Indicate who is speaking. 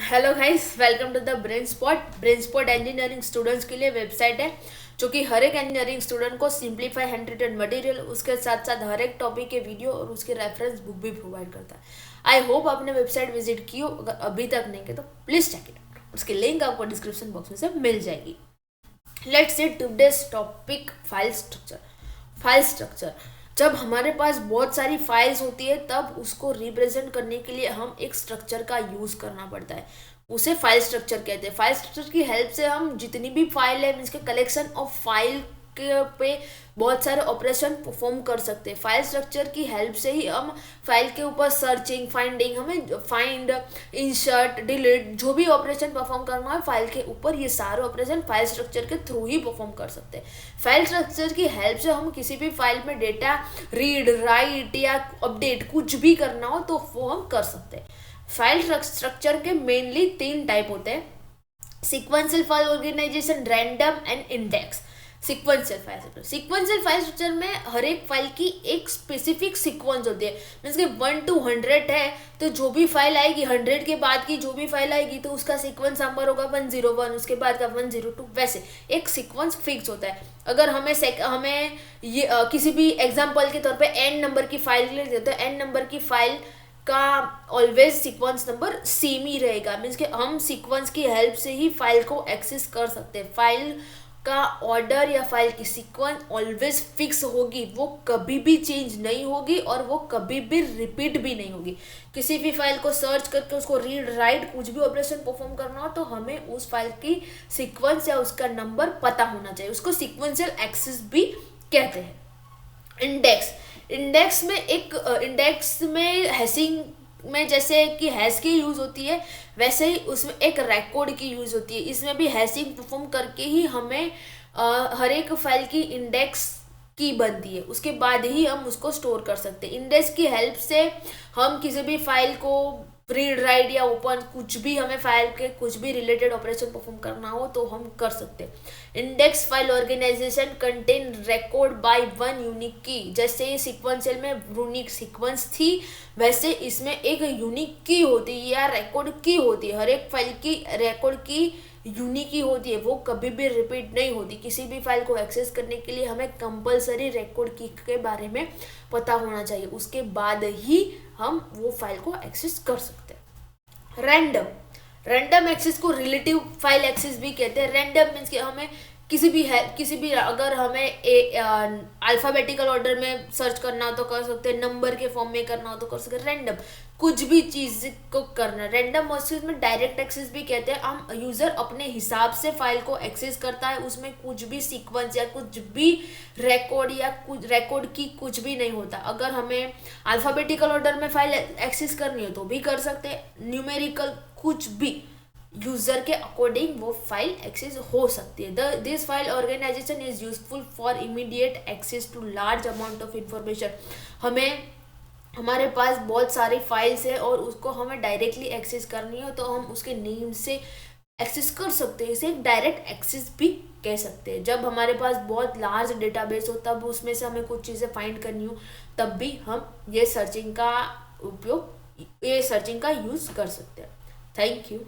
Speaker 1: Hello guys, welcome to the brain spot engineering students के लिए website है जो कि हर एक इंजीनियरिंग स्टूडेंट को सिंप्लीफाई हैंड रिटन मटेरियल, उसके साथ साथ हर एक टॉपिक के वीडियो और उसके रेफरेंस बुक भी प्रोवाइड करता है। आई होप आपने वेबसाइट विजिट की हो। अगर अभी तक नहीं किया तो प्लीज चेक इट आउट। उसकी लिंक आपको डिस्क्रिप्शन बॉक्स में से मिल जाएगी। Let's see today's topic, file structure. File structure, जब हमारे पास बहुत सारी फाइल्स होती है तब उसको रिप्रेजेंट करने के लिए हम एक स्ट्रक्चर का यूज करना पड़ता है। उसे फाइल स्ट्रक्चर कहते हैं। फाइल स्ट्रक्चर की हेल्प से हम जितनी भी फाइल है, मीन्स के कलेक्शन ऑफ फाइल के पे बहुत सारे ऑपरेशन परफॉर्म कर सकते हैं। फाइल स्ट्रक्चर की हेल्प से ही हम फाइल के ऊपर सर्चिंग, फाइंडिंग, हमें फाइंड, इंसर्ट, डिलीट, जो भी ऑपरेशन परफॉर्म करना है फाइल के ऊपर, ये सारे ऑपरेशन फाइल स्ट्रक्चर के थ्रू ही परफॉर्म कर सकते हैं। फाइल स्ट्रक्चर की हेल्प से हम किसी भी फाइल में डेटा रीड, राइट या अपडेट कुछ भी करना हो तो वो हम कर सकते हैं। फाइल स्ट्रक्चर के मेनली 3 टाइप होते हैं: sequential file organization, random and index. Sequential file structure में हर एक फाइल की एक स्पेसिफिक सीक्वेंस होती है। मीन्स कि 1 to 100 है तो जो भी फाइल आएगी, 100 के बाद की जो भी फाइल आएगी तो उसका सीक्वेंस नंबर होगा 101, उसके बाद का 102। वैसे एक सीक्वेंस फिक्स होता है। अगर हमें ये किसी भी एग्जाम्पल के तौर पे n नंबर की फाइल ले लेते हैं, n नंबर की फाइल का ऑलवेज सीक्वेंस नंबर सेम ही रहेगा। मीन्स कि हम सीक्वेंस की हेल्प से ही फाइल को एक्सेस कर सकते हैं। फाइल का ऑर्डर या फाइल की सीक्वेंस ऑलवेज फिक्स होगी, वो कभी भी चेंज नहीं होगी और वो कभी भी रिपीट भी नहीं होगी। किसी भी फाइल को सर्च करके उसको रीड, राइट, कुछ भी ऑपरेशन परफॉर्म करना हो तो हमें उस फाइल की सीक्वेंस या उसका नंबर पता होना चाहिए। उसको सीक्वेंशियल एक्सेस भी कहते हैं। इंडेक्स इंडेक्स में हैशिंग में जैसे कि हैश की यूज होती है, वैसे ही उसमें एक रिकॉर्ड की यूज होती है। इसमें भी हैशिंग परफॉर्म करके ही हमें हर एक फाइल की इंडेक्स की बनती है, उसके बाद ही हम उसको स्टोर कर सकते हैं। इंडेक्स की हेल्प से हम किसी भी फाइल को रीड, राइट या ओपन, कुछ भी हमें फाइल के कुछ भी रिलेटेड ऑपरेशन परफॉर्म करना हो तो हम कर सकते हैं। Index file organization contain record by one unique key. जैसे सीक्वेंशियल में यूनिक सीक्वेंस थी, वैसे इसमें एक यूनिक की होती है या रिकॉर्ड की होती है। हर एक फाइल की रिकॉर्ड की यूनिक ही होती है, वो कभी भी रिपीट नहीं होती। किसी भी फाइल को एक्सेस करने के लिए हमें कंपलसरी रिकॉर्ड की के बारे में पता होना चाहिए, उसके बाद ही हम वो फाइल को एक्सेस कर सकते हैं। रैंडम एक्सेस को रिलेटिव फाइल एक्सेस भी कहते हैं। रैंडम मीन्स कि हमें किसी भी अगर हमें अल्फ़ाबेटिकल ऑर्डर में सर्च करना हो तो कर सकते हैं, नंबर के फॉर्म में करना हो तो कर सकते हैं। रैंडम कुछ भी चीज़ को करना। रैंडम एक्सेस में डायरेक्ट एक्सेस भी कहते हैं। हम यूज़र अपने हिसाब से फाइल को एक्सेस करता है, उसमें कुछ भी सीक्वेंस या कुछ भी रिकॉर्ड या कुछ रिकॉर्ड की कुछ भी नहीं होता। अगर हमें अल्फ़ाबेटिकल ऑर्डर में फाइल एक्सेस करनी हो तो भी कर सकते हैं, न्यूमेरिकल कुछ भी यूजर के अकॉर्डिंग वो फाइल एक्सेस हो सकती है। This file organization is useful for immediate access to large amount of information. हमारे पास बहुत सारी फाइल्स है और उसको हमें डायरेक्टली एक्सेस करनी हो तो हम उसके नेम से एक्सेस कर सकते हैं। इसे डायरेक्ट एक्सेस भी कह सकते हैं। जब हमारे पास बहुत लार्ज डेटाबेस हो तब उसमें से हमें कुछ चीज़ें फाइंड करनी हो तब भी हम ये सर्चिंग का यूज़ कर सकते हैं। Thank you.